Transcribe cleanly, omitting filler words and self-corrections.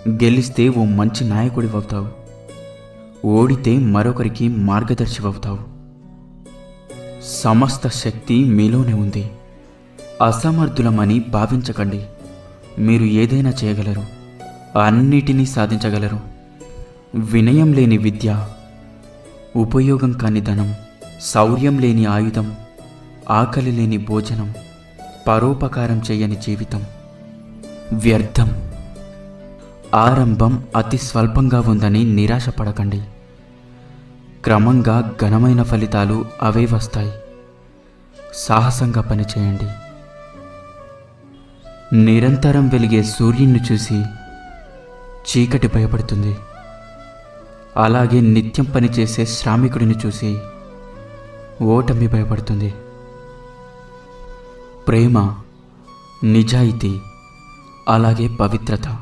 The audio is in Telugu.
గెలిస్తే ఓ మంచి నాయకుడివవుతావు, ఓడితే మరొకరికి మార్గదర్శివవుతావు. సమస్త శక్తి మీలోనే ఉంది. అసమర్థులమని భావించకండి. మీరు ఏదైనా చేయగలరు, అన్నిటినీ సాధించగలరు. వినయం లేని విద్య, ఉపయోగం కాని ధనం, శౌర్యం లేని ఆయుధం, ఆకలి లేని భోజనం, పరోపకారం చేయని జీవితం వ్యర్థం. ఆరంభం అతి స్వల్పంగా ఉందని నిరాశపడకండి. క్రమంగా ఘనమైన ఫలితాలు అవే వస్తాయి. సాహసంగా పనిచేయండి. నిరంతరం వెలిగే సూర్యుని చూసి చీకటి భయపడుతుంది. అలాగే నిత్యం పనిచేసే శ్రామికుడిని చూసి ఓటమి భయపడుతుంది. ప్రేమ, నిజాయితీ, అలాగే పవిత్రత